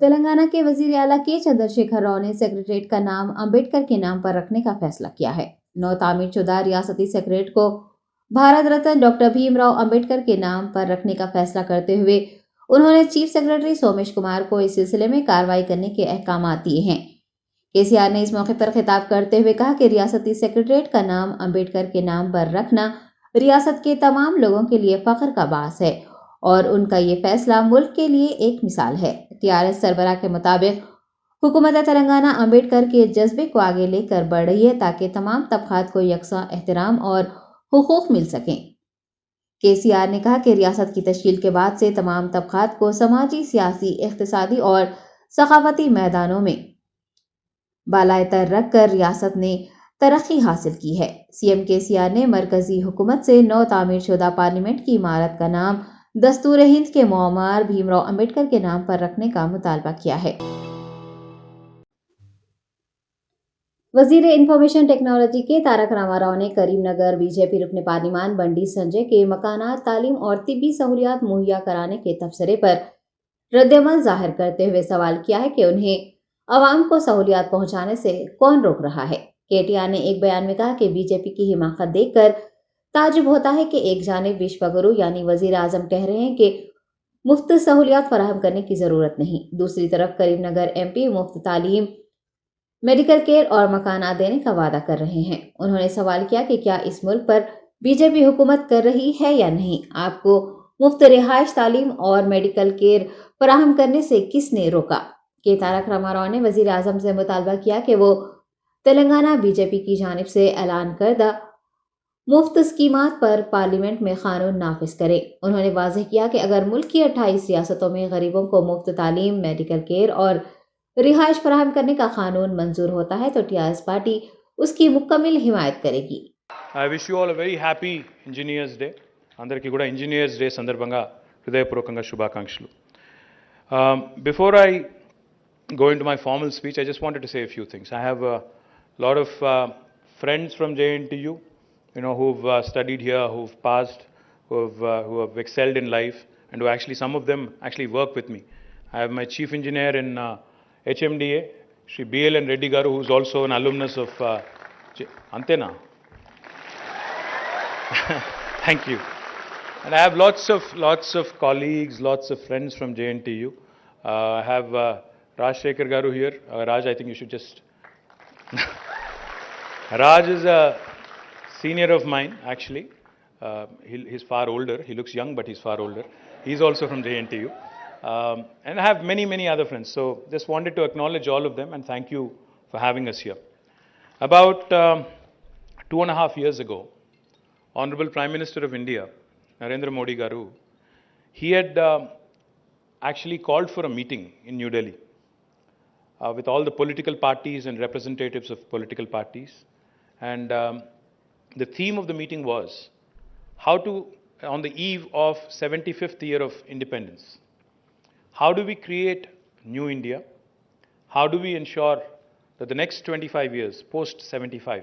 تلنگانہ کے وزیر اعلیٰ کے چندر شیکھر راؤ نے سیکریٹریٹ کا نام امبیڈکر کے نام پر رکھنے کا فیصلہ کیا ہے۔ نو تعمیر شدہ ریاستی سیکریٹریٹ کو بھارت رتن ڈاکٹر بھیم راؤ امبیڈکر کے نام پر رکھنے کا فیصلہ کرتے ہوئے انہوں نے چیف سیکریٹری سومیش کمار کو اس سلسلے میں کارروائی کرنے کے احکامات دیے ہیں۔ KCR نے اس موقع پر خطاب کرتے ہوئے کہا کہ ریاستی سیکریٹریٹ کا نام امبیڈکر کے نام پر رکھنا ریاست کے تمام لوگوں کے لیے فخر کا باعث ہے اور ان کا یہ فیصلہ ملک کے لیے ایک مثال ہے۔ TRS سربراہ کے مطابق حکومت تلنگانہ امبیڈکر کے جذبے کو آگے لے کر بڑھ رہی ہے تاکہ تمام طبقات کو یکساں احترام اور حقوق مل سکیں۔ KCR نے کہا کہ ریاست کی تشکیل کے بعد سے تمام طبقات کو سماجی، سیاسی، اقتصادی اور ثقافتی میدانوں میں بالائے تر رکھ کر ریاست نے ترقی حاصل کی ہے۔ CM KCR نے مرکزی حکومت سے نو تعمیر شدہ پارلیمنٹ کی عمارت کا نام دستور ہند کے معمار بھیم راؤ امبیڈکر کے نام پر رکھنے کا مطالبہ کیا ہے۔ وزیر انفارمیشن ٹیکنالوجی کے تارک راما راؤ نے کریم نگر BJP رکن پارلیمان بنڈی سنجے کے مکانات، تعلیم اور طبی سہولیات مہیا کرانے کے تبصرے پر رد عمل ظاہر کرتے ہوئے سوال کیا ہے کہ انہیں عوام کو سہولیات پہنچانے سے کون روک رہا ہے۔ KTR نے ایک بیان میں کہا کہ BJP کی حماقت دیکھ کر تعجب ہوتا ہے کہ ایک جانب وشوا گرو یعنی وزیر اعظم کہہ رہے ہیں کہ مفت سہولیات فراہم کرنے کی ضرورت نہیں، دوسری طرف کریم نگر MP مفت تعلیم، میڈیکل کیئر اور مکانات دینے کا وعدہ کر رہے ہیں۔ انہوں نے سوال کیا کہ کیا اس ملک پر BJP حکومت کر رہی ہے یا نہیں؟ آپ کو مفت رہائش، تعلیم اور میڈیکل کیئر فراہم کرنے سے کس نے روکا؟ تارک راما راؤ نے وزیر اعظم سے مطالبہ کیا کہ وہ تلنگانہ BJP کی جانب سے اعلان کردہ مفت اسکیمات پر پارلیمنٹ میں قانون نافذ کرے۔ انہوں نے واضح کیا کہ اگر ملک کی 28 ریاستوں میں غریبوں کو مفت تعلیم، میڈیکل کیئر اور رہائش فراہم کرنے کا قانون منظور ہوتا ہے تو TRS پارٹی اس کی مکمل حمایت کرے گی۔ I wish you all a very happy Engineers Day. అందరికీ కూడా Engineers Day సందర్భంగా హృదయపూర్వకంగా శుభాకాంక్షలు. Before I go into my formal speech, I just wanted to say a few things. I have a lot of friends from JNTU, who've studied here, who've passed, who have excelled in life, and who actually, some of them actually work with me. I have my chief engineer in HMDA, Shri BLN Reddy Garu, who's also an alumnus of Antena. Thank you. And I have lots of colleagues, lots of friends from JNTU. I have Raj Shekhar Garu here. Raj, I think you should just... Raj is a senior of mine, actually. He's far older. He looks young, but he's far older. He's also from JNTU. And I have many other friends. So just wanted to acknowledge all of them and thank you for having us here. About 2.5 years ago, Honorable Prime Minister of India, Narendra Modi Garu, he had actually called for a meeting in New Delhi with all the political parties and representatives of political parties. And the theme of the meeting was how to, on the eve of 75th year of independence, how do we create new India? How do we ensure that the next 25 years, post 75,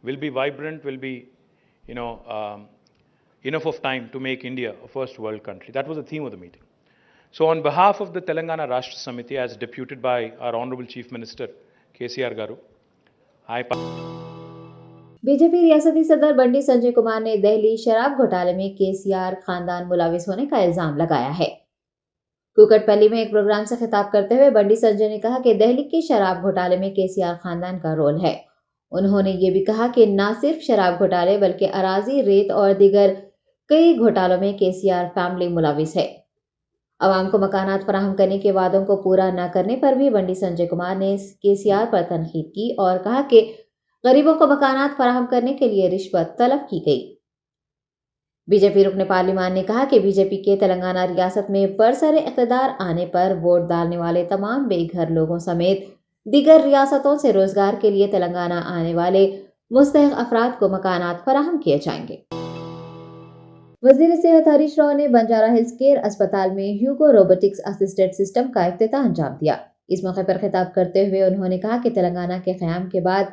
will be vibrant, will be, enough of time to make India a first world country? That was the theme of the meeting. So on behalf of the Telangana Rashtra Samiti, as deputed by our Honorable Chief Minister, KCR Garu, BJP ریاستی صدر بنڈی سنجے کمار نے دہلی شراب گھوٹالے میں KCR خاندان ملوث ہونے کا الزام لگایا ہے۔ کوکٹ پلی میں ایک پروگرام سے خطاب کرتے ہوئے بنڈی سنجے نے کہا کہ دہلی کے شراب گھوٹالے میں KCR خاندان کا رول ہے۔ انہوں نے یہ بھی کہا کہ نہ صرف شراب گھوٹالے بلکہ اراضی، ریت اور دیگر کئی گھوٹالوں میں KCR فیملی ملوث ہے۔ عوام کو مکانات فراہم کرنے کے وعدوں کو پورا نہ کرنے پر بھی بنڈی سنجے کمار نے KCR پر تنقید کی اور کہا کہ غریبوں کو مکانات فراہم کرنے کے لیے رشوت طلب کی گئی۔ BJP رکن پارلیمان نے کہا کہ BJP کے تلنگانہ ریاست میں برسر اقتدار آنے پر ووٹ ڈالنے والے تمام بے گھر لوگوں سمیت دیگر ریاستوں سے روزگار کے لیے تلنگانہ آنے والے مستحق افراد کو مکانات فراہم کیے جائیں گے۔ وزیر صحت ہریش راؤ نے بنجارہ ہلز کیئر اسپتال میں ہیوگو روبوٹکس اسسٹڈ سسٹم کا افتتاح انجام دیا۔ اس موقع پر خطاب کرتے ہوئے انہوں نے کہا کہ تلنگانہ کے قیام کے بعد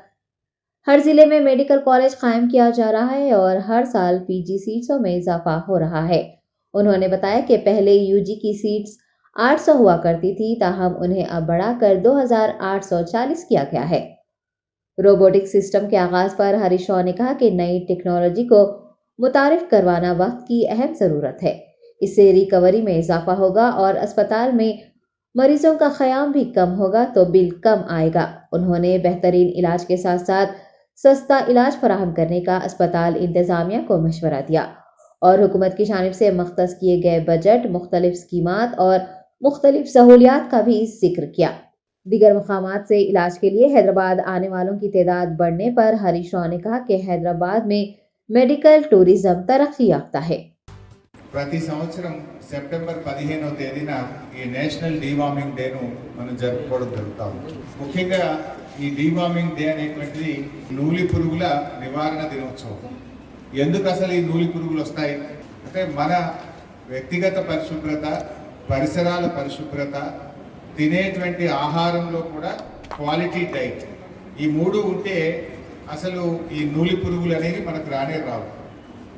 ہر ضلع میں میڈیکل کالج قائم کیا جا رہا ہے اور ہر سال PG سیٹسوں میں اضافہ ہو رہا ہے۔ انہوں نے بتایا کہ پہلے UG کی سیٹس 800 हुआ करती थी, ताहम उन्हें अब बढ़ाकर 2840 किया गया है। रोबोटिक सिस्टम के आगाज पर हरीश राव ने कहा कि नई टेक्नोलॉजी को मुतारिफ करवाना वक्त की अहम ज़रूरत है। इससे रिकवरी में इजाफा होगा और अस्पताल में मरीजों का ख़याम भी कम होगा तो बिल कम आएगा। उन्होंने बेहतरीन इलाज के साथ साथ सस्ता इलाज फराहम करने का अस्पताल इंतज़ामिया को मशवरा दिया और हुकूमत की जानिब से मख्तस किए गए बजट, मुख्तलिफ स्कीमात और मुख्तलिफ सहूलियात का भी जिक्र किया। दीगर मकामात से इलाज के लिए हैदराबाद आने वालों की तादाद बढ़ने पर हरीश राव ने कहा कि हैदराबाद में मेडिकल टूरिज्म तरक्की याफ्ता है। ప్రతి సంవత్సరం సెప్టెంబర్ 15వ తేదీన ఈ నేషనల్ డీవార్మింగ్ డేను మనం జరుపుకోవడం జరుగుతుంది. ముఖ్యంగా ఈ డీవార్మింగ్ డే అనేటువంటిది నూలి పురుగుల నివారణ దినోత్సవం. ఎందుకు అసలు ఈ నూలి పురుగులు వస్తాయి అంటే మన వ్యక్తిగత పరిశుభ్రత, పరిసరాల పరిశుభ్రత, తినేటువంటి ఆహారంలో కూడా క్వాలిటీ డైట్, ఈ మూడు ఉంటే అసలు ఈ నూలి పురుగులు అనేవి మనకు రానే రావు.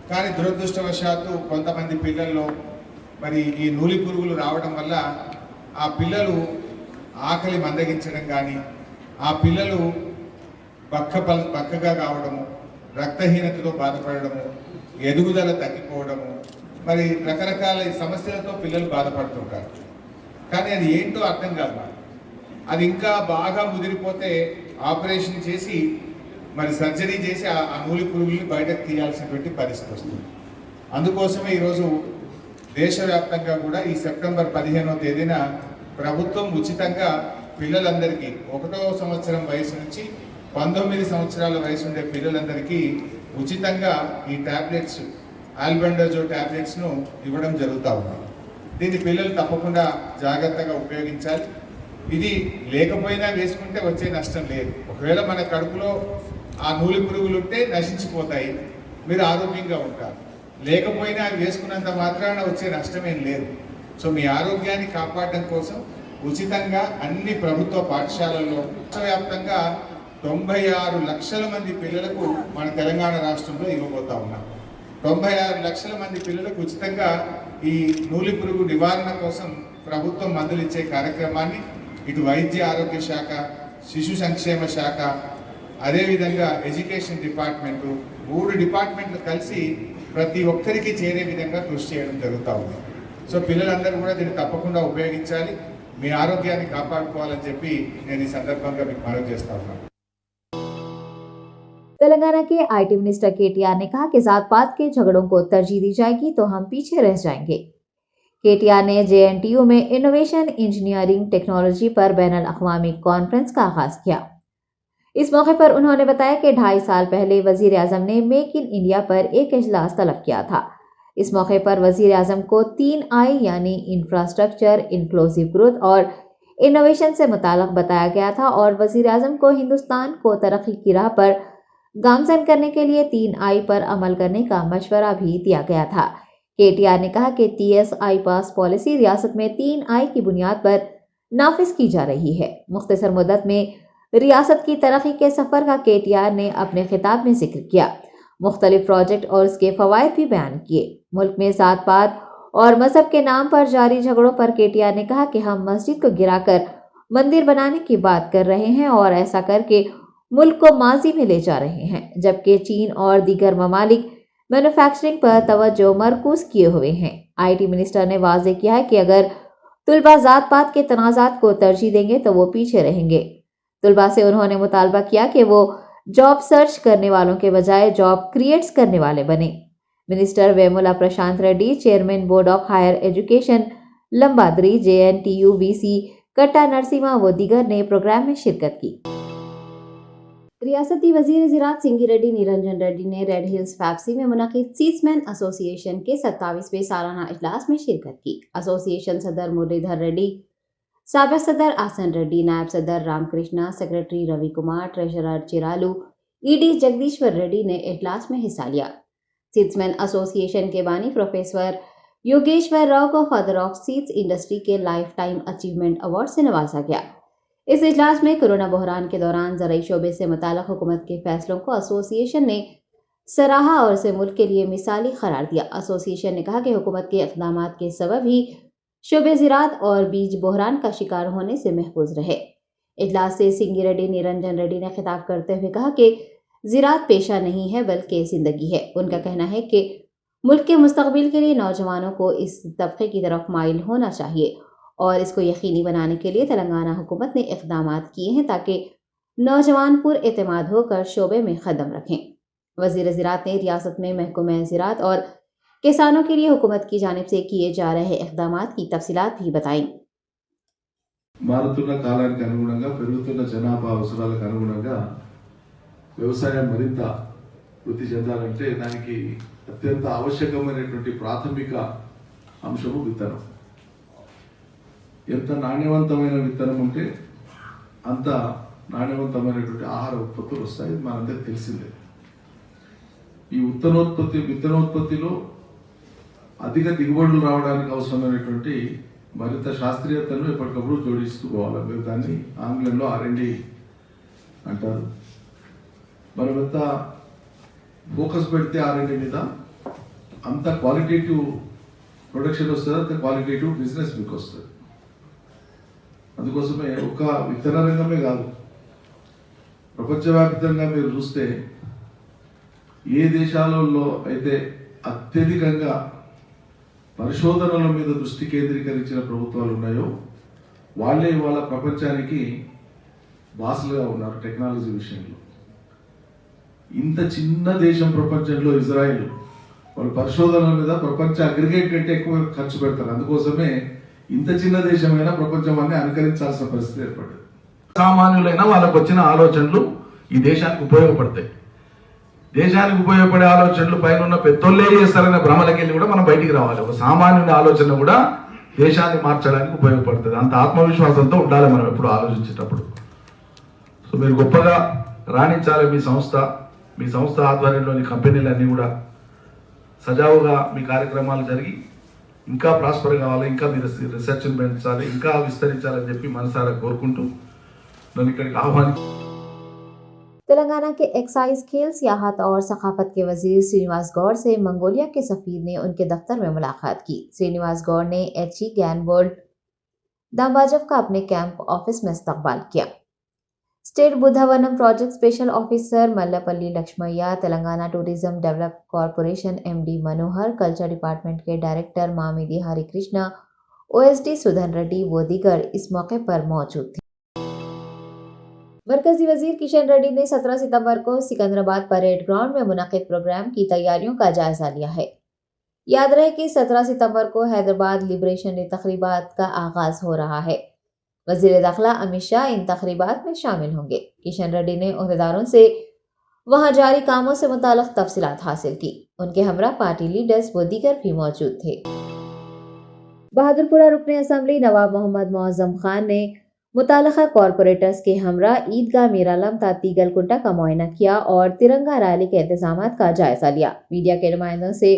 కానీ దురదృష్టవశాత్తు కొంతమంది పిల్లల్లో మరి ఈ నూలి పురుగులు రావడం వల్ల ఆ పిల్లలు ఆకలి మందగించడం కానీ, ఆ పిల్లలు బక్కగా కావడము, రక్తహీనతతో బాధపడము, ఎదుగుదల తగ్గిపోవడము, మరి రకరకాల సమస్యలతో పిల్లలు బాధపడుతుంటారు. కానీ అది ఏంటో అర్థం కాదు. అది ఇంకా బాగా ముదిరిపోతే ఆపరేషన్ చేసి మరి సర్జరీ చేసి ఆ నూలి పురుగుల్ని బయటకు తీయాల్సినటువంటి పరిస్థితి వస్తుంది. అందుకోసమే ఈరోజు దేశవ్యాప్తంగా కూడా ఈ సెప్టెంబర్ 15వ తేదీన ప్రభుత్వం ఉచితంగా పిల్లలందరికీ 1వ సంవత్సరం వయసు నుంచి 19 సంవత్సరాల వయసు ఉండే పిల్లలందరికీ ఉచితంగా ఈ టాబ్లెట్స్, ఆల్బెండజోల్ టాబ్లెట్స్ను ఇవ్వడం జరుగుతూ ఉంది. దీన్ని పిల్లలు తప్పకుండా జాగ్రత్తగా ఉపయోగించాలి. ఇది లేకపోయినా వేసుకుంటే వచ్చే నష్టం లేదు. ఒకవేళ మన కడుపులో ఆ నూలి పురుగులు ఉంటే నశించిపోతాయి, మీరు ఆరోగ్యంగా ఉంటారు. లేకపోయినా అవి వేసుకున్నంత మాత్రాన వచ్చే నష్టమేం లేదు. సో మీ ఆరోగ్యాన్ని కాపాడడం కోసం ఉచితంగా అన్ని ప్రభుత్వ పాఠశాలల్లో రాష్ట్రవ్యాప్తంగా 96 లక్షల మంది పిల్లలకు మన తెలంగాణ రాష్ట్రంలో ఇవ్వబోతా ఉన్నాం. 96 లక్షల మంది పిల్లలకు ఉచితంగా ఈ నూలి పురుగు నివారణ కోసం ప్రభుత్వం మందులు ఇచ్చే కార్యక్రమాన్ని ఇటు వైద్య ఆరోగ్య శాఖ, శిశు సంక్షేమ శాఖ, అదేవిధంగా ఎడ్యుకేషన్ డిపార్ట్మెంటు, 3 డిపార్ట్మెంట్లు కలిసి ప్రతి ఒక్కరికి చేరే విధంగా కృషి చేయడం జరుగుతూ ఉంది. సో పిల్లలందరూ కూడా దీన్ని తప్పకుండా ఉపయోగించాలి, మీ ఆరోగ్యాన్ని కాపాడుకోవాలని చెప్పి నేను ఈ సందర్భంగా మీకు మనవి చేస్తా ఉన్నాను. तेलंगाना के आईटी मिनिस्टर केटीआर ने कहा कि जात पात के झगड़ों को तरजीह दी जाएगी तो हम पीछे रह जाएंगे। केटीआर ने जेएनटीयू में इनोवेशन इंजीनियरिंग टेक्नोलॉजी पर बैनुल अक़वामी कॉन्फ्रेंस का आगाज किया। इस मौके पर उन्होंने बताया कि 2.5 साल पहले वजीर आजम ने मेक इन इंडिया पर एक इजलास तलब किया था। इस मौके पर वजीर आजम को 3I यानी इंफ्रास्ट्रक्चर, इंक्लूसिव ग्रोथ और इनोवेशन से मुताल्लिक़ बताया गया था और वजीर आजम को हिंदुस्तान को तरक्की की राह पर गामजन करने के लिए 3I पर अमल करने का मशवरा भी दिया गया था। केटीआर ने कहा कि TSI पास पॉलिसी रियासत में 3I की बुनियाद पर नाफिज की जा रही है। मुख्तसर मुद्दत में रियासत की तरक्की के सफ़र का केटीआर ने अपने खिताब में जिक्र किया। मुख्तलिफ प्रोजेक्ट और उसके फ़वाइद भी बयान किए। मुल्क में जात पात और मजहब के नाम पर जारी झगड़ों पर केटीआर ने कहा कि हम मस्जिद को गिराकर मंदिर बनाने की बात कर रहे हैं और ऐसा करके मुल्क को माजी में ले जा रहे हैं, जबकि चीन और दीगर ममालिक मैन्युफैक्चरिंग पर तवज्जो मरकूज किए हुए हैं। आईटी मिनिस्टर ने वाज़ेह किया है कि अगर तुलबा जात पात के तनाज़ात को तरजीह देंगे तो वो पीछे रहेंगे। तुलबा से उन्होंने मुतालबा किया कि वो जॉब सर्च करने वालों के बजाय जॉब क्रिएट्स करने वाले बने। Minister Vemula Prashant Reddy, chairman board of higher education Lambadri, JNTU VC कट्टा नरसिम्हा व दीगर ने प्रोग्राम में शिरकत की। रियासती वजीर ज़राअत सिंगी रेड्डी निरंजन रेड्डी ने रेड हिल्स फैक्सी में मुनक़िद सीड्समैन एसोसिएशन के 27वें सालाना इजलास में शिरकत की। एसोसिएशन सदर मुरलीधर रेड्डी, साबिक़ सदर आसन रेड्डी, नायब सदर Ramakrishna, secretary Ravi Kumar, treasurer Chiralu, ED Jagadishwar Reddy ने इजलास में हिस्सा लिया। सीड्समैन एसोसिएशन के बानी प्रोफेसर योगेश्वर राव को फादर ऑफ सीड्स इंडस्ट्री के लाइफ टाइम अचीवमेंट अवार्ड से नवाजा गया। इस इजलास में कोरोना बहरान के दौरान ज़राई शोबे से मुताल्लिक़ हुकूमत के फैसलों को एसोसिएशन ने सराहा और इसे मुल्क के लिए मिसाली करार दिया। एसोसिएशन ने कहा कि हुकूमत के इक़दामात के सबब ही शोबे ज़राअत और बीज बहरान का शिकार होने से महफूज रहे। इजलास से सिंगी रेड्डी निरंजन रेड्डी ने खिताब करते हुए कहा कि ज़राअत पेशा नहीं है बल्कि ज़िंदगी है। उनका कहना है कि मुल्क के मुस्तकबिल के लिए नौजवानों को इस तबके की तरफ माइल होना चाहिए और इसको यकीनी बनाने के लिए तेलंगाना हुकूमत ने इक़दाम किए हैं ताकि नौजवान पुरएतमाद होकर शोबे में कदम रखें। वज़ीर ज़राअत ने रियासत में महकमा ज़राअत और किसानों के लिए हुकूमत की जानिब से किए जा रहे इक़दामात की तफसीलात भी बताईं। మారుతున్న కాలానికి అనుగుణంగా పెరుగుతున్న జనాభా అవసరాలకు అనుగుణంగా వ్యవసాయం మరింత వృద్ధి చెందాలంటే దానికి అత్యంత ఆవశ్యకమైనటువంటి ప్రాథమిక అంశము విత్తనం. ఎంత నాణ్యవంతమైన విత్తనం ఉంటే అంత నాణ్యవంతమైనటువంటి ఆహార ఉత్పత్తులు వస్తాయి. మనందరికీ తెలిసిందే. ఈ విత్తనోత్పత్తిలో అధిక దిగుబడులు రావడానికి అవసరమైనటువంటి మరింత శాస్త్రీయతను ఎప్పటికప్పుడు జోడిస్తూ పోవాలి. మీరు దాన్ని ఆంగ్లంలో R&D అంటారు. మనం ఎంత ఫోకస్ పెడితే R&D మీద అంత క్వాలిటేటివ్ ప్రొడక్షన్ వస్తుంది, అంత క్వాలిటేటివ్ బిజినెస్ మీకు వస్తుంది. అందుకోసమే ఒక విత్తన రంగమే కాదు, ప్రపంచవ్యాప్తంగా మీరు చూస్తే ఏ దేశాలలో అయితే అత్యధికంగా పరిశోధనల మీద దృష్టి కేంద్రీకరించిన ప్రభుత్వాలు ఉన్నాయో వాళ్ళే ఇవాళ ప్రపంచానికి బాసులుగా ఉన్నారు టెక్నాలజీ విషయంలో. ఇంత చిన్న దేశం ప్రపంచంలో ఇజ్రాయెల్, వాళ్ళు పరిశోధనల మీద ప్రపంచ అగ్రిగేట్ కంటే ఎక్కువ ఖర్చు పెడతారు. అందుకోసమే ఇంత చిన్న దేశమైనా ప్రపంచం అన్ని అనుకరించాల్సిన పరిస్థితి ఏర్పడింది. సామాన్యులైన వాళ్ళకు వచ్చిన ఆలోచనలు ఈ దేశానికి ఉపయోగపడతాయి. దేశానికి ఉపయోగపడే ఆలోచనలు పైన ఉన్న పెద్దోళ్ళే చేస్తారనే భ్రమలకెళ్ళి కూడా మనం బయటికి రావాలి. ఒక సామాన్యుని ఆలోచన కూడా దేశాన్ని మార్చడానికి ఉపయోగపడుతుంది. అంత ఆత్మవిశ్వాసంతో ఉండాలి మనం ఎప్పుడు ఆలోచించేటప్పుడు. సో మీరు గొప్పగా రాణించాలి. మీ సంస్థ ఆధ్వర్యంలోని కంపెనీలన్నీ కూడా సజావుగా మీ కార్యక్రమాలు జరిగి ఇంకా ప్రాస్పర్ కావాలి, ఇంకా మీరు రీసెర్చ్ని పెంచాలి, ఇంకా విస్తరించాలని చెప్పి మనసారా కోరుకుంటూ నన్ను ఇక్కడికి ఆహ్వానించారు. तेलंगाना के एक्साइज, खेल, सियाहत और सकाफत के वजीर श्रीनिवास गौड़ से मंगोलिया के सफीर ने उनके दफ्तर में मुलाकात की। श्रीनिवास गौड़ ने एच.ई. गैनबोल्ड दाम्बाजव का अपने कैंप ऑफिस में इस्तकबाल किया। State Buddhavanam project special officer Mallapalli Lakshmaiah, Telangana tourism develop corporation MD Manohar, culture department के डायरेक्टर मामिदी हरिकृष्णा, OSD सुधन रेड्डी व दीगर इस मौके पर मौजूद थे। मरकजी वजीर किशन रेड्डी ने 17 सितंबर को सिकंदराबाद परेड ग्राउंड में मुनक्किद प्रोग्राम की तैयारियों का जायजा लिया है। याद रहे कि 17 सितंबर को हैदराबाद लिबरेशन डे तकरीबात का आगाज हो रहा है। वजीर दाखिला अमित शाह इन तकरीबात में शामिल होंगे। किशन रेड्डी ने ओहदेदारों से वहां जारी कामों से मुताल्लिक तफसीलात हासिल की। उनके हमरा पार्टी लीडर्स व दीगर भी मौजूद थे। बहादुरपुरा रुकने असम्बली नवाब मोहम्मद मुअज्जम खान ने मुताल्लिका कॉरपोरेटर्स के हमरा ईदगाह मीरालम तातीगलकुंटा का मुआयना किया और तिरंगा रैली के इंतजामात का जायजा लिया। मीडिया के नुमाइंदों से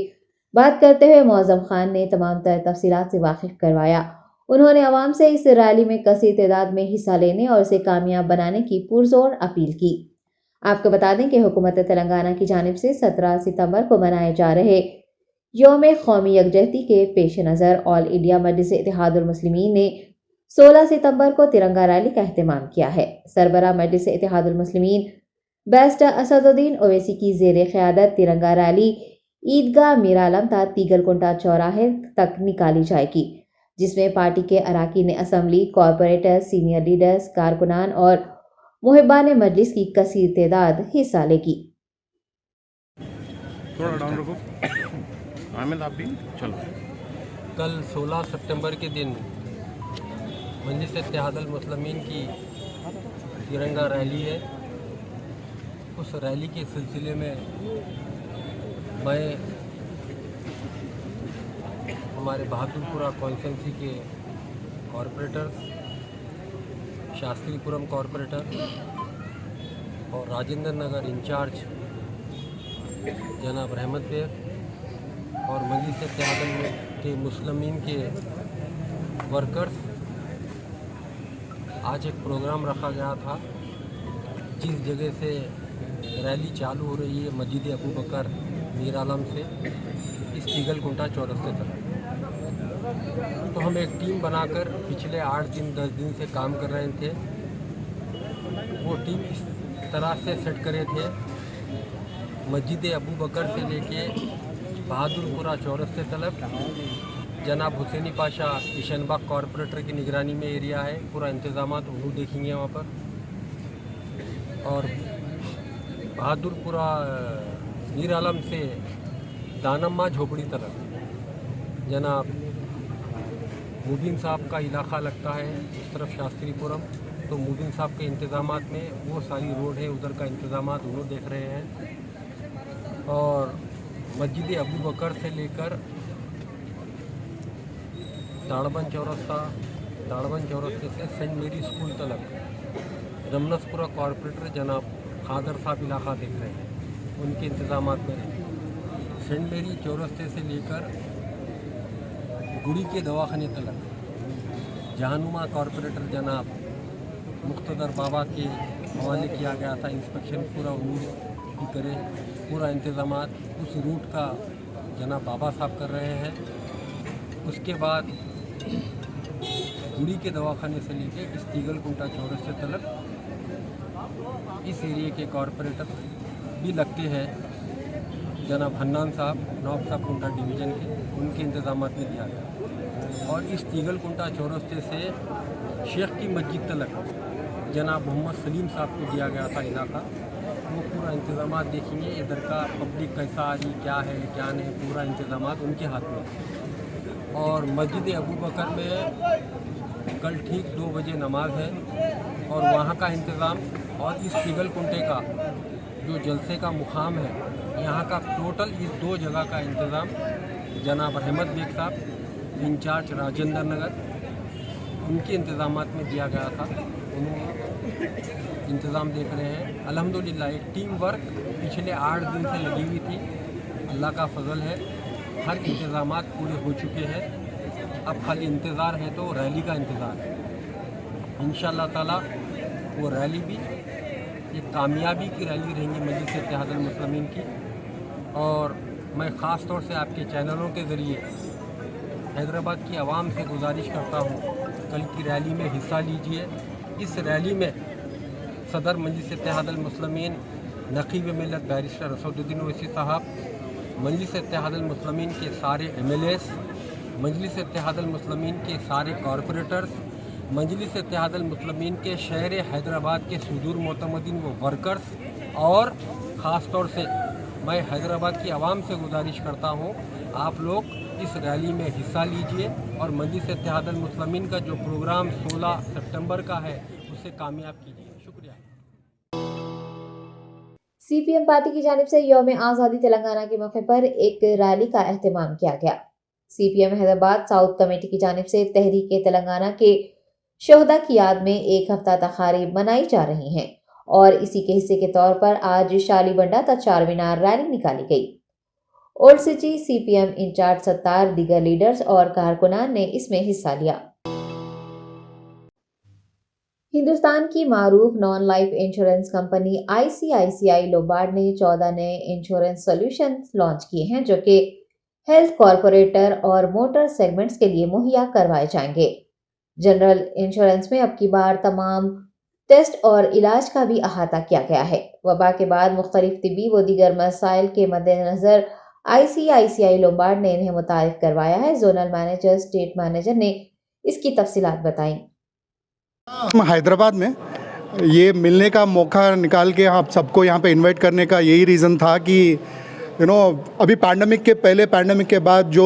बात करते हुए मुअज्जम खान ने तमाम तर तफसीलात से वाकिफ करवाया। उन्होंने अवाम से इस रैली में कसीर तादाद में हिस्सा लेने और इसे कामयाब बनाने की पुरजोर अपील की। आपको बता दें कि हुकूमत तेलंगाना की जानिब से 17 सितंबर को मनाए जा रहे यौम कौमी यकजहती के पेश नज़र ऑल इंडिया मजलिस इत्तेहादुल मुस्लिमीन ने 16 सितंबर को तिरंगा रैली का एहतमाम किया है। सरबरा मजलिस इत्तेहादुल मुस्लिमीन बैरिस्टर असदुद्दीन ओवैसी की ज़ेर क़यादत तिरंगा रैली ईदगाह मीरालम तातीगलकुंटा चौराहे तक निकाली जाएगी, जिसमें पार्टी के अराकीन असम्बली, कॉरपोरेटर्स, सीनियर लीडर्स, कारकुनान और मुहिब्बान मजलिस की कसीर तादाद हिस्सा लेगी। कल 16 सितंबर के दिन मजलिस इत्तेहादुल मुस्लिमीन की तिरंगा रैली है। उस रैली के सिलसिले में मैं हमारे बहादुरपुरा कॉन्स्टिट्यूंसी के कॉरपोरेटर, शास्त्रीपुरम कॉरपोरेटर और राजेंद्र नगर इंचार्ज जनाब रहमत बेग और मजलिस इत्तेहादुल के मुस्लिमीन के वर्कर्स आज एक प्रोग्राम रखा गया था। जिस जगह से रैली चालू हो रही है मस्जिद अबू बकर मीरालम से इस तीगलकुंटा चौरस्ते तक, तो हम एक टीम बनाकर पिछले 8 दिन 10 दिन से काम कर रहे थे। वो टीम इस तरह से सेट करे थे, मस्जिद अबू बकर से लेके बहादुरपुरा चौरस्ते तलक जनाब हुसैनी पाशा किशनबाग कॉरपोरेटर की निगरानी में एरिया है, पूरा इंतज़ामात वो देखेंगे वहाँ पर। और बहादुरपुरा मीर आलम से दानम्मा झोपड़ी तलक जनाब मुबीन साहब का इलाका लगता है, उस तरफ शास्त्रीपुरम, तो मुबीन साहब के इंतज़ामात में वो सारी रोड है, उधर का इंतज़ामात उन्होंने देख रहे हैं। और मस्जिद अबू बकर से लेकर ताड़बन चौरस्ते से सेंट मेरी स्कूल तलक रमनसपुरा कॉरपोरेटर जनाब खादर साहब इलाका देख रहे हैं, उनके इंतज़ामात में रहे। सेंट मेरी चौरस्ते से लेकर गुड़ी के दवाखाने तलक जहानुमा कॉरपोरेटर जनाब मुख्तदर बाबा के हवाले किया गया था। इंस्पेक्शन पूरा उम्मीद की करे, पूरा इंतज़ामात उस रूट का जनाब बाबा साहब कर रहे हैं। उसके बाद गुड़ी के दवाखाने से लेके इस्तीगल कुंटा चौरस्ते तलक इस एरिया के कॉरपोरेटर भी लगते हैं, जनाब हन्नान साहब नौब साहब कुंटा डिवीज़न के, उनके इंतज़ामात में दिया गया। और इस तीगल कुंटा चौरस्ते से शेख की मस्जिद तलक जनाब मोहम्मद सलीम साहब को दिया गया था इलाका, वो पूरा इंतज़ामात देखेंगे। इधर का पब्लिक कैसा आ रही, क्या है क्या नहीं, पूरा इंतज़ामात उनके हाथ में। और मस्जिद अबू बकर में कल ठीक 2 बजे नमाज है और वहाँ का इंतज़ाम, और इस तीगल कुंटे का जो जलसे का मुकाम है, यहाँ का टोटल इस 2 जगह का इंतज़ाम जनाब अहमद बेग साहब इंचार्ज राजेंद्र नगर, उनके इंतज़ामात में दिया गया था। उन्होंने इंतज़ाम देख रहे हैं। अल्हम्दुलिल्लाह एक टीम वर्क पिछले 8 दिन से लगी हुई थी, अल्लाह का फजल है, हर इंतज़ामात पूरे हो चुके हैं। अब खाली इंतज़ार है तो रैली का इंतज़ार है। इंशाअल्लाह ताला वो रैली भी एक कामयाबी की रैली रहेंगी मजलिस इत्तेहादुल मुस्लिमीन की। और मैं ख़ास तौर से आपके चैनलों के ज़रिए हैदराबाद की आवाम से गुजारिश करता हूँ, कल की रैली में हिस्सा लीजिए। इस रैली में सदर मजलिस इत्तेहादुल मुस्लिमीन नक़ीब मिल्लत बैरिस्टर असदुद्दीन ओवैसी साहब, मजलिस इत्तेहादुल मुस्लिमीन के सारे MLAs, मजलिस इत्तेहादुल मुस्लिमीन के सारे कॉरपोरेटर्स, मजलिस इत्तेहादुल मुस्लिमीन के शहर हैदराबाद के सुदूर मोतमदीन व वर्कर्स, और ख़ास तौर से मैं हैदराबाद की आवाम से गुजारिश करता हूँ, आप लोग इस रैली में हिस्सा लीजिए और मजलिस इत्तेहादुल मुस्लिमीन का जो प्रोग्राम 16 सितंबर का है उसे कामयाब कीजिए। शुक्रिया। CPM पार्टी की जानिब से यौम आज़ादी तेलंगाना के मौके पर एक रैली का एहतमाम किया गया। CPM हैदराबाद साउथ कमेटी की जानिब से तहरीक तेलंगाना के शोहदा की याद में एक हफ्ता तकारीब मनाई जा रही हैं और इसी के हिस्से के तौर पर आज शालीबंडा तक चारमीनार रैली निकाली गई। Old city CPM incharge Sattar, दीगर लीडर्स और कारकुनान ने इसमें हिस्सा लिया। हिंदुस्तान की मारूफ non life insurance company ICICI Lombard ने 14 नए इंश्योरेंस सॉल्यूशन लॉन्च किए हैं जो कि हेल्थ, कॉरपोरेटर और मोटर सेगमेंट्स के लिए मुहैया करवाए जाएंगे। जनरल इंश्योरेंस में अब की बार तमाम टेस्ट और इलाज का भी अहाता किया गया है। वबा के बाद मुख्तलिफ तिबी व दीगर मसाइल के मद्देनजर ICICI लोम्बार्ड ने इन्हें मुतारिफ करवाया है। जोनल मैनेजर, स्टेट मैनेजर ने इसकी तफसीलात बताई। हम हैदराबाद में ये मिलने का मौका निकाल के आप सबको यहाँ पे इनवाइट करने का यही रीज़न था कि अभी पैंडमिक के पहले, पैंडमिक के बाद जो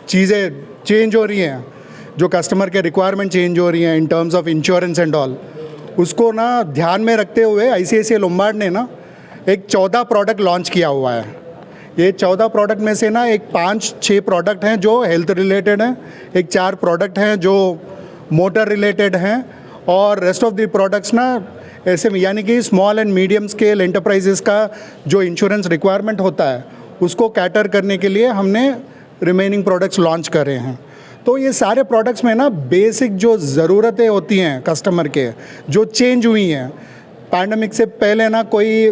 चीज़ें चेंज हो रही हैं, जो कस्टमर के रिक्वायरमेंट चेंज हो रही हैं in terms of insurance and all, उसको ना ध्यान में रखते हुए ICICI लोम्बार्ड ने ना एक 14 प्रोडक्ट लॉन्च किया हुआ है। ये 14 प्रोडक्ट में से ना एक 5-6 प्रोडक्ट हैं जो हेल्थ रिलेटेड हैं, एक 4 प्रोडक्ट हैं जो मोटर रिलेटेड हैं, और रेस्ट ऑफ द प्रोडक्ट्स ना ऐसे यानी कि small and medium scale enterprises का जो इंश्योरेंस रिक्वायरमेंट होता है उसको कैटर करने के लिए हमने रिमेनिंग प्रोडक्ट्स लॉन्च करे हैं। तो ये सारे प्रोडक्ट्स में ना बेसिक जो ज़रूरतें होती हैं कस्टमर के, जो चेंज हुई हैं पैंडमिक से पहले ना, कोई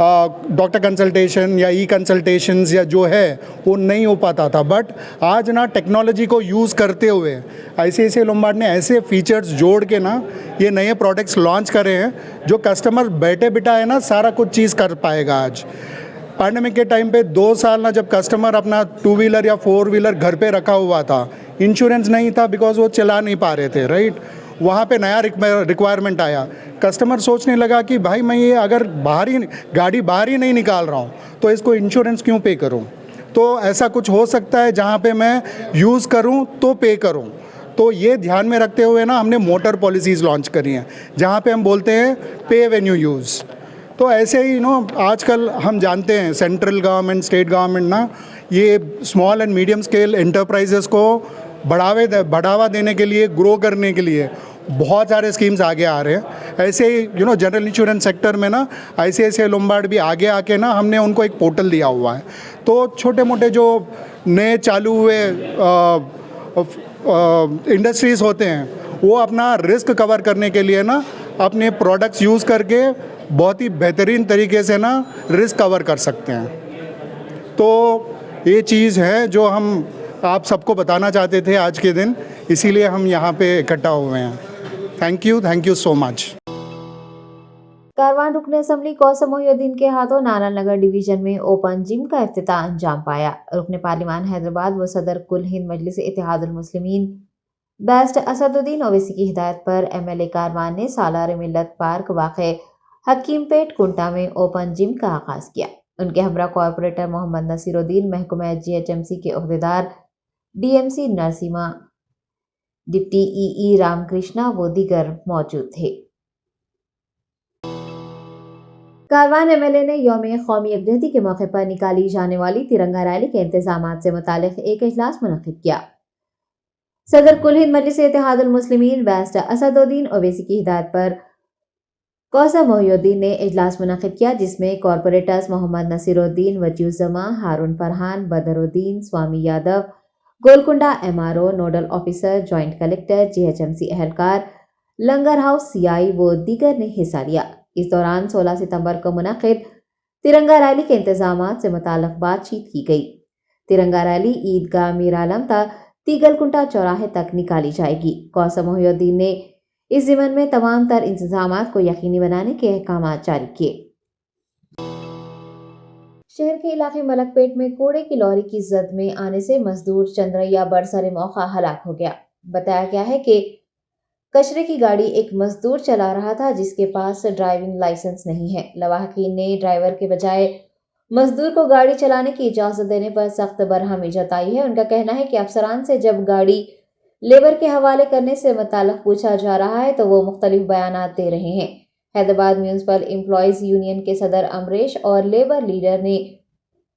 डॉक्टर कंसल्टेशन या ई कंसल्टेशंस या जो है वो नहीं हो पाता था। बट आज ना टेक्नोलॉजी को यूज़ करते हुए ICICI लोम्बार्ड ने ऐसे फीचर्स जोड़ के ना ये नए प्रोडक्ट्स लॉन्च करे हैं जो कस्टमर बैठे बिठाए ना सारा कुछ चीज़ कर पाएगा। आज पैंडेमिक के टाइम पे 2 साल ना जब कस्टमर अपना 2 व्हीलर या 4 व्हीलर घर पे रखा हुआ था, इंश्योरेंस नहीं था बिकॉज वो चला नहीं पा रहे थे, राइट। वहाँ पे नया रिक्वायरमेंट आया, कस्टमर सोचने लगा कि भाई मैं ये अगर गाड़ी बाहर ही नहीं निकाल रहा हूँ तो इसको इंश्योरेंस क्यों पे करूँ। तो ऐसा कुछ हो सकता है जहाँ पे मैं यूज़ करूँ तो पे करूँ। तो ये ध्यान में रखते हुए ना हमने मोटर पॉलिसीज़ लॉन्च करी हैं जहाँ पे हम बोलते हैं पे व्हेन यू यूज़। तो ऐसे ही आजकल हम जानते हैं सेंट्रल गवर्नमेंट, स्टेट गवर्नमेंट ना ये small and medium scale enterprises को बढ़ावा देने के लिए, ग्रो करने के लिए बहुत सारे स्कीम्स आगे आ रहे हैं। ऐसे ही जनरल इंश्योरेंस सेक्टर में ना ICICI लोम्बार्ड भी आगे आके ना हमने उनको एक पोर्टल दिया हुआ है। तो छोटे मोटे जो नए चालू हुए इंडस्ट्रीज़ होते हैं वो अपना रिस्क कवर करने के लिए ना अपने प्रोडक्ट्स यूज़ करके बहुत ही बेहतरीन तरीके से ना रिस्क कवर कर सकते हैं। तो ये चीज़ है जो हम आप सबको बताना चाहते थे आज के दिन, इसीलिए हम यहाँ पे इकट्ठा हुए हैं। Thank you so much. Karwan रुकन असम्बली कौसम मोहिउद्दीन के हाथों नानानगर डिवीजन में ओपन जिम का इफ्तिताह अंजाम पाया। रुकन पार्लिमान हैदराबाद व सदर कुल हिंद मजलिस इत्तेहादुल मुस्लिमीन बेस्ट असदुद्दीन ओवैसी की हिदायत पर MLA कारवान ने सालार मिल्लत पार्क वाक़े हकीमपेट कुंटा में ओपन जिम का आगाज़ किया। उनके हमरा कॉरपोरेटर मोहम्मद नसीरुद्दीन, महकमा GHMC के अहदेदार DMC नरसिमा, डिप्टी EE रामकृष्णा व दीगर मौजूद थे। कारवान MLA ने यौम कौमी यकजहती के मौके पर निकाली जाने वाली तिरंगा रैली के इंतजामात से मुतालिक एक इजलास मुनक्किद किया। सदर कुल हिंद मजलिस इत्तेहादुल मुस्लिमीन बेस्ट असदुद्दीन ओवैसी की हिदायत पर कौसम मोहिउद्दीन ने इजलास मुनक्किद किया, जिसमें कॉरपोरेटर्स मोहम्मद नसीरुद्दीन, वजूज़मा, Haroon Farhan, Badruddin, Swami Yadav, Golconda MRO, nodal officer, joint collector, GHMC एहलकार, लंगर हाउस CI व दीगर ने हिस्सा लिया। इस दौरान 16 सितंबर को मुनक्किद तिरंगा रैली के इंतजामात से मुताल्लिक़ बातचीत की गई। तिरंगा रैली ईदगाह मीर आलम तीगलकुंटा चौराहे तक निकाली जाएगी। कौसम मोहिउद्दीन ने इस ज़िमन में तमाम तर इंतजामात को यकीनी बनाने के अहकामात जारी किए। शहर के इलाके मलकपेट में कूड़े की लॉरी की जद में आने से मजदूर चंद्रैया बरसरे मौका हलाक हो गया। बताया गया है कि कचरे की गाड़ी एक मजदूर चला रहा था जिसके पास ड्राइविंग लाइसेंस नहीं है। लवाहकीन ने ड्राइवर के बजाय मजदूर को गाड़ी चलाने की इजाज़त देने पर सख्त बरहमी जताई है। उनका कहना है कि अफसरान से जब गाड़ी लेबर के हवाले करने से मुताल्लिक़ पूछा जा रहा है तो वो मुख्तलिफ बयानात दे रहे हैं। हैदराबाद म्यूनसिपल एम्प्लॉयज़ यूनियन के सदर अमरेश और लेबर लीडर ने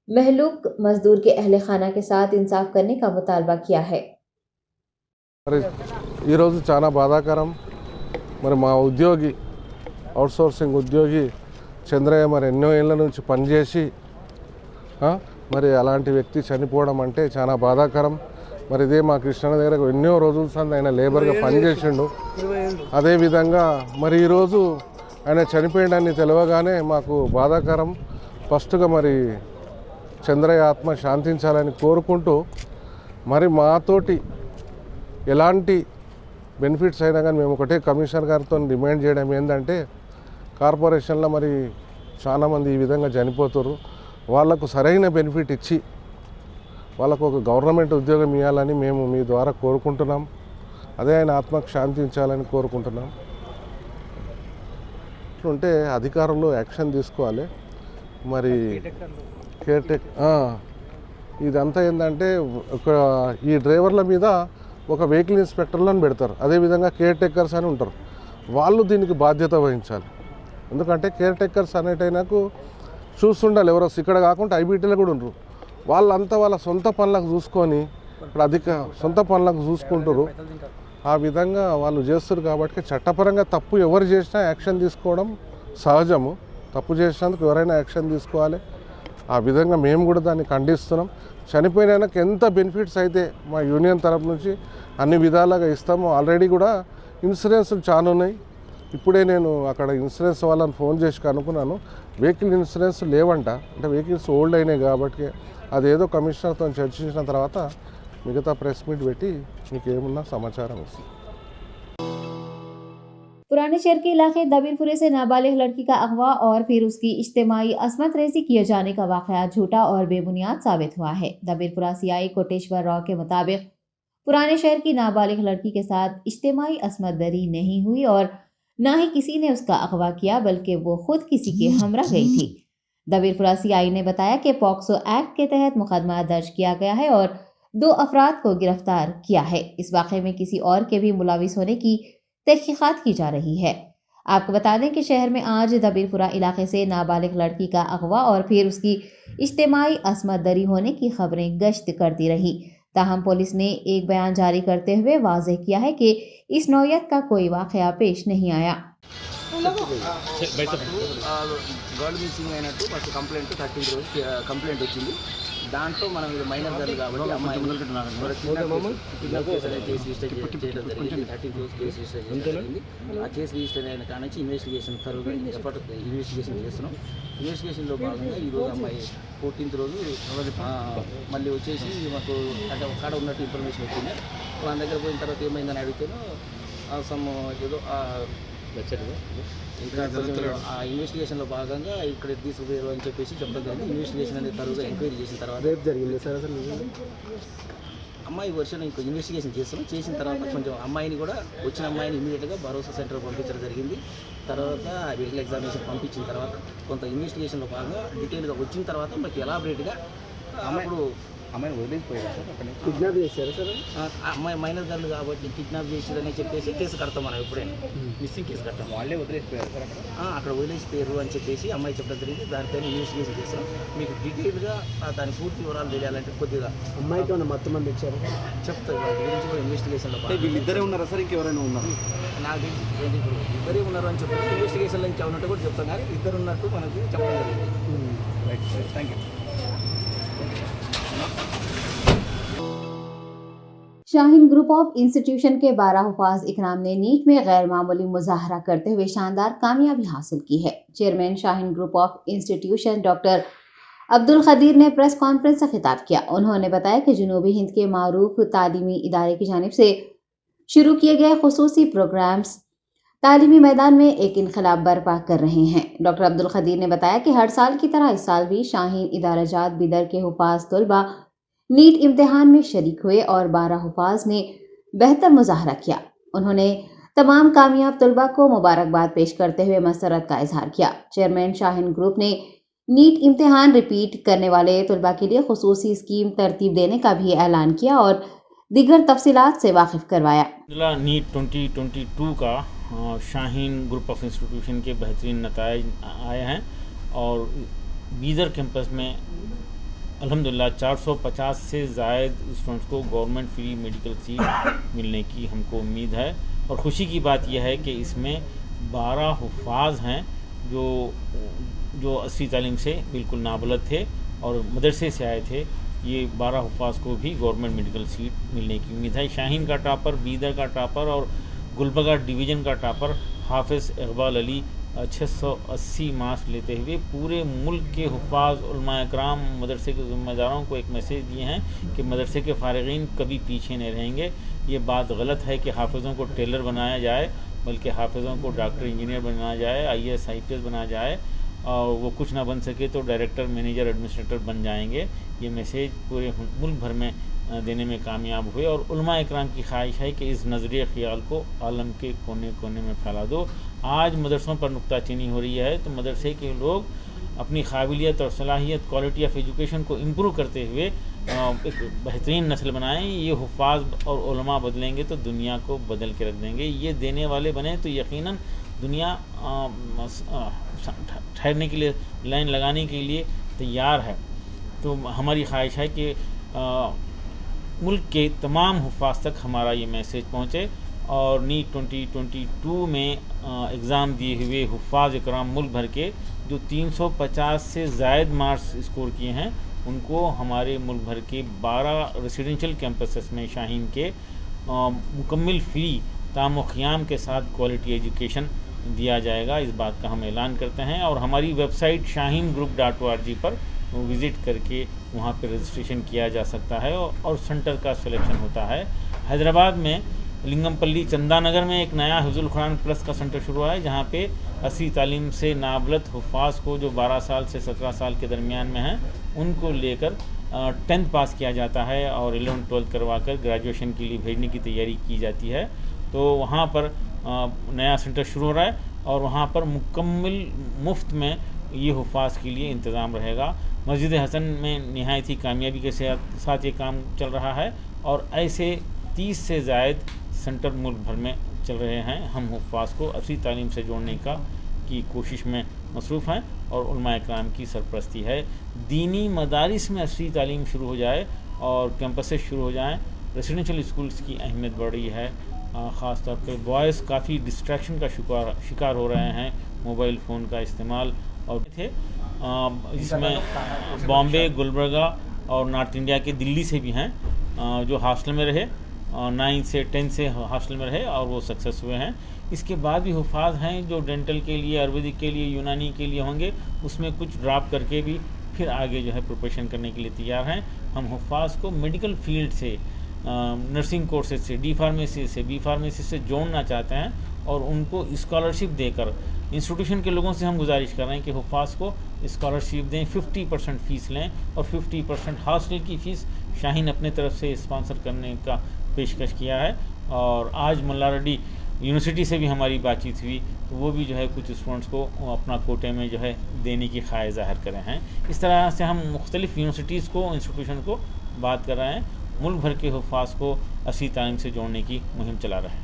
महलूक मजदूर के अहले खाना के साथ इंसाफ करने का मुतालबा किया है। ఈరోజు చాలా బాధాకరం। మరి మా ఉద్యోగి అవుట్సోర్సింగ్ ఉద్యోగి చంద్రయ్య మరి ఎన్నో ఏళ్ళ నుంచి పనిచేసి మరి అలాంటి వ్యక్తి చనిపోవడం అంటే చాలా బాధాకరం। మరి ఇదే మా కృష్ణ దగ్గర ఎన్నో రోజుల సంది ఆయన లేబర్గా పనిచేసిండు। అదేవిధంగా మరి ఈరోజు ఆయన చనిపోయిండని తెలియగానే మాకు బాధాకరం। ఫస్ట్గా మరి చంద్రయ్య ఆత్మ శాంతించాలని కోరుకుంటూ మరి మాతోటి ఎలాంటి బెనిఫిట్స్ అయినా కానీ మేము ఒకటే కమిషనర్ గారితో డిమాండ్ చేయడం ఏంటంటే కార్పొరేషన్లో మరి చాలామంది ఈ విధంగా చనిపోతారు, వాళ్లకు సరైన బెనిఫిట్ ఇచ్చి వాళ్ళకు ఒక గవర్నమెంట్ ఉద్యోగం ఇవ్వాలని మేము మీ ద్వారా కోరుకుంటున్నాం। అదే ఆయన ఆత్మకు శాంతించాలని కోరుకుంటున్నాం। ఉంటే అధికారులు యాక్షన్ తీసుకోవాలి। మరి ఇదంతా ఏంటంటే ఒక ఈ డ్రైవర్ల మీద ఒక వెహికల్ ఇన్స్పెక్టర్లను పెడతారు, అదేవిధంగా కేర్ టేకర్స్ అని ఉంటారు, వాళ్ళు దీనికి బాధ్యత వహించాలి। ఎందుకంటే కేర్ టేకర్స్ అనేటైనాకు చూస్తుండాలి, ఎవరో ఇక్కడ కాకుండా IBTలో కూడా ఉండరు, వాళ్ళంతా వాళ్ళ సొంత పనులకు చూసుకొని ఇప్పుడు సొంత పనులకు చూసుకుంటారు, ఆ విధంగా వాళ్ళు చేస్తారు। కాబట్టి చట్టపరంగా తప్పు ఎవరు చేసినా యాక్షన్ తీసుకోవడం సహజము, తప్పు చేసినందుకు ఎవరైనా యాక్షన్ తీసుకోవాలి। ఆ విధంగా మేము కూడా దాన్ని ఖండిస్తున్నాం। చనిపోయినాక ఎంత బెనిఫిట్స్ అయితే మా యూనియన్ తరపు నుంచి అన్ని విధాలుగా ఇస్తాము। ఆల్రెడీ కూడా ఇన్సూరెన్స్లు చాలా ఉన్నాయి, ఇప్పుడే నేను అక్కడ ఇన్సూరెన్స్ వాళ్ళని ఫోన్ చేసి కనుక్కున్నాను, వెహికల్ ఇన్సూరెన్స్ లేవంట. అంటే వెహికల్స్ ఓల్డ్ అయినాయి కాబట్టి అదేదో కమిషనర్తో చర్చించిన తర్వాత మిగతా ప్రెస్ మీట్ పెట్టి మీకు ఏమున్నా సమాచారం ఇస్తాను. पुराने शहर के इलाके दबीरपुरे से नाबालिग लड़की का अगवा और फिर उसकी इज्तिमाई असमत रेजी किए जाने का वाकया झूठा और बेबुनियाद साबित हुआ है। दबीरपुरा सीआई कोटेश्वर राव के मुताबिक पुराने शहर की नाबालिग लड़की के साथ इज्तिमाई असमत दरी नहीं हुई और न ही किसी ने उसका अगवा किया, बल्कि वो खुद किसी के हमरा गई थी। दबीरपुरा सीआई ने बताया कि पॉक्सो एक्ट के तहत मुकदमा दर्ज किया गया है और 2 अफराद को गिरफ्तार किया है। इस वाक़े में किसी और के भी मुलविस होने की तहकीकात की जा रही है। आपको बता दें कि शहर में आज दबीरपुरा इलाके से नाबालिग लड़की का अगवा और फिर उसकी इज्तिमाई असमत दरी होने की खबरें गश्त करती रही। ताहम पुलिस ने एक बयान जारी करते हुए वाज़ेह किया है कि इस नौयत का कोई वाक़या पेश नहीं आया। గర్ల్ మిస్సింగ్ అయినట్టు ఫస్ట్ కంప్లైంట్ 13 రోజు కంప్లైంట్ వచ్చింది. దాంట్లో మనం ఇది మైనర్ గర్ల్ కాబట్టి అమ్మాయి కేసు రిజిస్టర్ చేయడం జరిగింది. 13 రోజు కేసు రిజిస్టర్ చేయడం జరిగింది. ఆ కేసు రిజిస్టర్ అయిన కాడ నుంచి ఇన్వెస్టిగేషన్ త్వరగా ఇన్వెస్టిగేషన్ చేస్తున్నాం. ఇన్వెస్టిగేషన్లో భాగంగా ఈరోజు అమ్మాయి 14th రోజు మళ్ళీ వచ్చేసి మాకు అంటే ఒక కాడ ఉన్నట్టు ఇన్ఫర్మేషన్ వచ్చింది. వాళ్ళ దగ్గర పోయిన తర్వాత ఏమైందని అడిగితేనో సమ్ ఏదో ఇంకా ఆ ఇన్వెస్టిగేషన్లో భాగంగా ఇక్కడ తీసుకుపోయారు అని చెప్పేసి చెప్పడం జరిగింది. ఇన్వెస్టిగేషన్ అనేది తరువుగా ఎంక్వైరీ చేసిన తర్వాత రేపు జరిగింది సార్. అసలు అమ్మాయి వర్షన్ ఇంకా ఇన్వెస్టిగేషన్ చేసిన తర్వాత కొంచెం అమ్మాయిని కూడా వచ్చిన అమ్మాయిని ఇమీడియట్గా భరోసా సెంటర్ పంపించడం జరిగింది. తర్వాత మెడికల్ ఎగ్జామినేషన్ పంపించిన తర్వాత కొంత ఇన్వెస్టిగేషన్లో భాగంగా డీటెయిల్గా వచ్చిన తర్వాత మనకి ఎలాబరేట్గా అప్పుడు అమ్మాయిని వదిలేసిపోయారు సార్. అక్కడ కిడ్నాప్ చేశారు సార్. అమ్మాయి మైనర్ గర్ల్ కాబట్టి కిడ్నాప్ చేశారని చెప్పేసి కేసు కడతాం మనం ఎప్పుడైనా మిస్సింగ్ కేసు కడతాం. వాళ్ళే వదిలేసిపోయారు సార్ అక్కడ వదిలేసిపోయారు అని చెప్పేసి అమ్మాయి చెప్పడం జరిగింది. దానిపైన ఇన్వెస్టిగేషన్ చేస్తాం. మీకు డీటెయిల్గా దాని పూర్తి వివరాలు తెలియాలంటే కొద్దిగా అమ్మాయికి ఉన్న మొత్తం మంది ఇచ్చారు చెప్తారు. వాటి గురించి కూడా ఇన్వెస్టిగేషన్లో వీళ్ళిద్దరే ఉన్నారా సార్, ఇంకెవరైనా ఉన్నారు? నాకు తెలిసి ఇప్పుడు ఇద్దరే ఉన్నారు అని చెప్పి ఇన్వెస్టిగేషన్లో ఇంకా ఉన్నట్టు కూడా చెప్తాం, కానీ ఇద్దరు ఉన్నట్టు మనకి చెప్పడం జరిగింది. Right sir, thank you. Shaheen group of institution के 12 हुफाज इकराम ने नीट में गैर मामूली मुजाहरा करते हुए शानदार कामयाबी हासिल की है। Chairman Shaheen group of institution doctor Abdul Khadir ने प्रेस कॉन्फ्रेंस से खिताब किया। उन्होंने बताया कि जनूबी हिंद के मारूफ तालीमी इदारे की जानिब से शुरू किए गए खुसूसी प्रोग्राम्स तालीमी मैदान में एक इनकलाब बर्पा कर रहे हैं। डॉक्टर अब्दुल खदीर ने बताया कि हर साल की तरह इस साल भी शाहीन इदाराजात बिदर के हुफाज तलबा नीट इम्तिहान में शरीक हुए और 12 हुफाज ने बेहतर मुजाहरा किया। उन्होंने तमाम कामयाब तलबा को मुबारकबाद पेश करते हुए मसरत का इजहार किया। चेयरमैन शाहीन ग्रुप ने नीट इम्तिहान रिपीट करने वाले तलबा के लिए खुसूसी स्कीम तरतीब देने का भी ऐलान किया और दीगर तफसीलात से वाकिफ करवाया। नीट 2022 का शाहीन ग्रुप ऑफ इंस्टीट्यूशन के बेहतरीन नताइज आए हैं और बीदर कैंपस में अल्हम्दुलिल्लाह 450 से ज़ायद स्टूडेंट्स को गवर्नमेंट फ्री मेडिकल सीट मिलने की हमको उम्मीद है। और ख़ुशी की बात यह है कि इसमें 12 हुफ़ाज़ हैं जो असली तालीम से बिल्कुल नाबलद थे और मदरसे से आए थे। ये 12 हुफ़ाज़ को भी गवर्नमेंट मेडिकल सीट मिलने की उम्मीद है। शाहीन का टॉपर, बीदर का टॉपर और गुलबर्गा डिवीज़न का टॉपर हाफिज़ इकबाल अली 680 मार्क्स लेते हुए पूरे मुल्क के हुफ़ाज़ उलमा इकराम मदरसे के ज़िम्मेदारों को एक मैसेज दिए हैं कि मदरसे के फ़ारिग़ीन कभी पीछे नहीं रहेंगे। ये बात गलत है कि हाफिज़ों को टेलर बनाया जाए, बल्कि हाफिज़ों को डॉक्टर इंजीनियर बनाया जाए, IAS IPS बनाया जाए और वो कुछ ना बन सके तो डायरेक्टर, मैनेजर, एडमिनिस्ट्रेटर बन जाएंगे। ये मैसेज पूरे मुल्क भर में देने में कामयाब हुए और उलमा इकराम की ख्वाहिश है कि इस नज़रिए ख़याल को आलम के कोने कोने में फैला दो। आज मदरसों पर नुक्ताचीनी हो रही है तो मदरसे के लोग अपनी काबिलियत और सलाहियत, क्वालिटी ऑफ एजुकेशन को इम्प्रूव करते हुए एक बेहतरीन नस्ल बनाएं। ये हुफ़ाज़ और उलमा बदलेंगे तो दुनिया को बदल के रख देंगे। ये देने वाले बने तो यकीनन दुनिया ठहरने के लिए, लाइन लगाने के लिए तैयार है। तो हमारी ख्वाहिश है कि मुल्क के तमाम हुफ़ाज़ तक हमारा ये मैसेज पहुँचे और नीट 2022 में एग्ज़ाम दिए हुए हुफ़ाज़ इकराम मुल्क भर के जो 350 से ज़ायद मार्क्स स्कोर किए हैं उनको हमारे मुल्क भर के 12 रेसिडेंशियल कैंपसेस में शाहीन के मुकम्मल फ्री ताम क़याम के साथ क्वालिटी एजुकेशन दिया जाएगा, इस बात का हम ऐलान करते हैं। और हमारी वेबसाइट shaheengroup.org पर विज़िट करके वहाँ पर रजिस्ट्रेशन किया जा सकता है और सेंटर का सिलेक्शन होता है। हैदराबाद में लिंगमपल्ली चंदानगर में एक नया हिफ्ज़ुल कुरान प्लस का सेंटर शुरू हुआ है, जहाँ पे 80 तालीम से नाबलद हुफ़ाज़ को जो 12 साल से 17 साल के दरमियान में हैं, उनको लेकर 10th पास किया जाता है और 11th-12th करवा कर ग्रेजुएशन के लिए भेजने की तैयारी की जाती है। तो वहाँ पर नया सेंटर शुरू हो रहा है और वहाँ पर मुकम्मल मुफ्त में ये हुफ़ाज़ के लिए इंतज़ाम रहेगा। मस्जिद हसन में नहायत ही कामयाबी के साथ ये काम चल रहा है और ऐसे 30 से ज़ायद सेंटर मुल्क भर में चल रहे हैं। हम हुफ़ाज़ को असली तालीम से जोड़ने की कोशिश में मसरूफ़ हैं और उलमा इकराम की सरपरस्ती है। दीनी मदारिस में असली तालीम शुरू हो जाए और कैंपसेस शुरू हो जाएं। रेसिडेंशियल स्कूल्स की अहमियत बढ़ रही है, ख़ास तौर पे बॉयज़ काफ़ी डिस्ट्रैक्शन का शिकार हो रहे हैं, मोबाइल फ़ोन का इस्तेमाल और थे जिसमें बॉम्बे, गुलबर्गा और नॉर्थ इंडिया के दिल्ली से भी हैं जो हॉस्टल में रहे, 9 से 10 से हॉस्टल में रहे और वो सक्सेस हुए हैं। इसके बाद भी हुफ़ाज़ हैं जो डेंटल के लिए, आयुर्वेदिक के लिए, यूनानी के लिए होंगे, उसमें कुछ ड्रॉप करके भी फिर आगे जो है प्रिपरेशन करने के लिए तैयार हैं। हम हुफ़ाज़ को मेडिकल फील्ड से, नर्सिंग कोर्सेज से, डी फार्मेसी से, बी फार्मेसी से जोड़ना चाहते हैं और उनको स्कॉलरशिप देकर इंस्टीट्यूशन के लोगों से हम गुजारिश कर रहे हैं कि हुफ़ाज़ को स्कॉलरशिप दें, 50% फ़ीस लें और 50% हॉस्टल की फ़ीस शाहीन अपने तरफ से स्पॉन्सर करने का पेशकश किया है। और आज मुल्ला रेड्डी यूनिवर्सिटी से भी हमारी बातचीत हुई तो वो भी जो है कुछ स्टूडेंट्स को अपना कोटे में जो है देने की ख्वाहिश ज़ाहिर कर रहे हैं। इस तरह से हम मुख्तलिफ़ यूनिवर्सिटीज़ को, इंस्टीट्यूशन को बात कर रहे हैं, मुल्क भर के हुफ़ाज़ को असली तालीम से जोड़ने की मुहिम चला रहे हैं।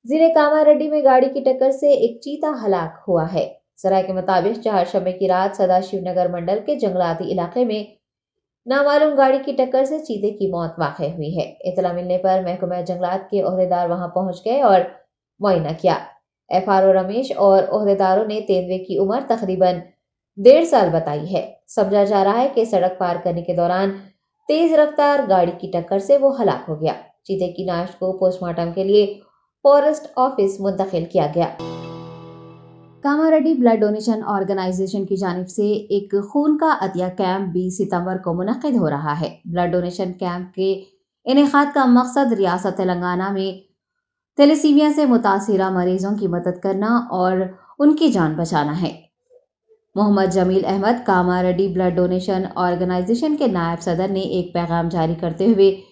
जिले कामारेड्डी में गाड़ी की टक्कर से एक चीता हलाक हुआ है। सराय के मुताबिक चारशंबे की रात सदाशिव नगर मंडल के जंगलाती इलाके में नामालूम गाड़ी की टक्कर से चीते की मौत वाक़ई हुई है। इतला मिलने पर महकमा जंगलात के ओहदेदार वहां पहुंच गए और मुआयना किया। FRO रमेश और ओहदेदारों ने तेंदुए की उम्र तकरीबन 1.5 साल बताई है। समझा जा रहा है कि सड़क पार करने के दौरान तेज रफ्तार गाड़ी की टक्कर से वो हलाक हो गया। चीते की लाश को पोस्टमार्टम के लिए फॉरेस्ट ऑफिस मुंतकिल किया गया। कामारेड्डी ब्लड डोनेशन ऑर्गेनाइजेशन की जानिब से एक खून का अतिया कैंप 20 सितंबर को मुनक्किद हो रहा है। ब्लड डोनेशन कैंप के इनेकाद का मकसद रियासत तेलंगाना में थैलेसीमिया से मुतासिरा मरीजों की मदद करना और उनकी जान बचाना है। Mohammed Jameel Ahmed, Kamareddy blood donation organisation के नायब सदर, ने एक पैगाम जारी करते हुए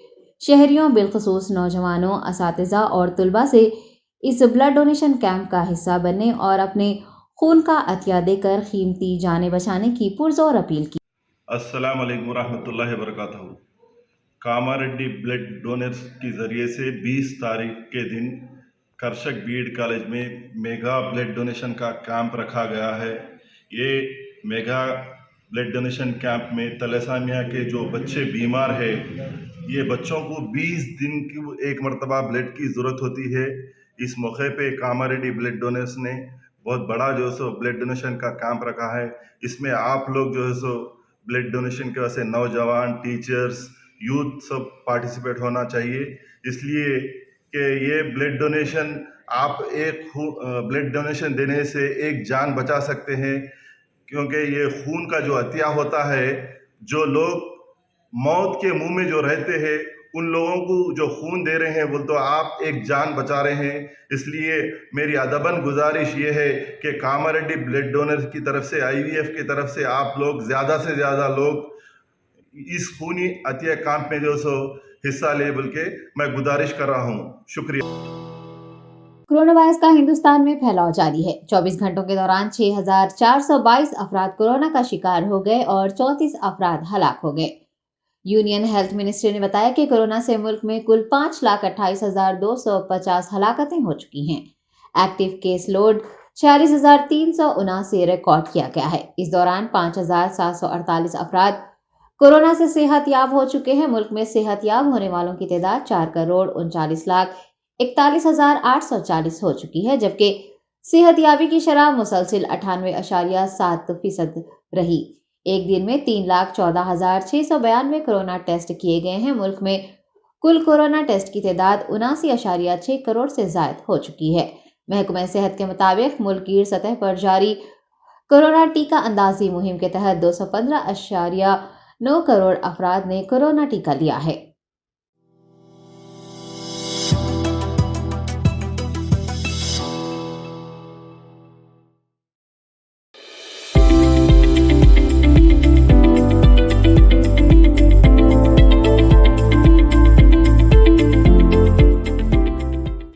शहरियों, बिलखुसूस नौजवानों, असातिज़ा और तुलबा से इस ब्लड डोनेशन कैंप का हिस्सा बनने और अपने खून का अतिया देकर कीमती जानें बचाने की पुरजोर अपील की। अस्सलाम वालेकुम रहमतुल्लाहि व बरकातहू। कामारेड्डी ब्लड डोनर्स के ज़रिए से 20 तारीख के दिन कर्षक बीएड कॉलेज में मेगा ब्लड डोनेशन का कैंप रखा गया है। ये मेगा ब्लड डोनेशन कैंप में तलेसामिया के जो बच्चे बीमार है, ये बच्चों को 20 दिन की एक मरतबा ब्लड की ज़रूरत होती है। इस मौके पे कामारेड्डी ब्लड डोनर्स ने बहुत बड़ा जो है सो ब्लड डोनेशन का कैंप रखा है। इसमें आप लोग जो है सो ब्लड डोनेशन के वजह से नौजवान, टीचर्स, यूथ सब पार्टिसिपेट होना चाहिए, इसलिए कि ये ब्लड डोनेशन आप एक ब्लड डोनेशन देने से एक जान बचा सकते हैं, क्योंकि ये खून का जो अतिया होता है, जो लोग मौत के मुंह में जो रहते हैं उन लोगों को जो खून दे रहे हैं, बोल तो आप एक जान बचा रहे हैं। इसलिए मेरी अदबन गुजारिश ये है कि कामारेड्डी ब्लड डोनर की तरफ से, IVF की तरफ से आप लोग ज़्यादा से ज़्यादा लोग इस खूनी अतिया कैंप में जो सो हिस्सा ले, बोल के मैं गुजारिश कर रहा हूँ। शुक्रिया। कोरोना वायरस का हिंदुस्तान में फैलाव जारी है। 24 घंटों के दौरान 6,422 अफराद कोरोना का शिकार हो गए और 34 अफराद हलाक हो गए। यूनियन हेल्थ मिनिस्ट्री ने बताया कि कोरोना से मुल्क में कुल 5,28,250 हलाकतें हो चुकी हैं। एक्टिव केस लोड 46,379 रिकॉर्ड किया गया है। इस दौरान 5,748 अफराद कोरोना से सेहत याब हो चुके हैं। मुल्क में सेहत याब होने वालों की तादाद 4,39,41,840 हो चुकी है, जबकि सेहत याबी की शरह मुसलसिल 98.7% रही। एक दिन में 3,14,692 कोरोना टेस्ट किए गए हैं। मुल्क में कुल कोरोना टेस्ट की तादाद 79.6 करोड़ से ज़ायद हो चुकी है। महकमा सेहत के मुताबिक मुल्क की सतह पर जारी कोरोना टीका अंदाजी मुहिम के तहत 215.9 करोड़ अफराद ने कोरोना टीका लिया है।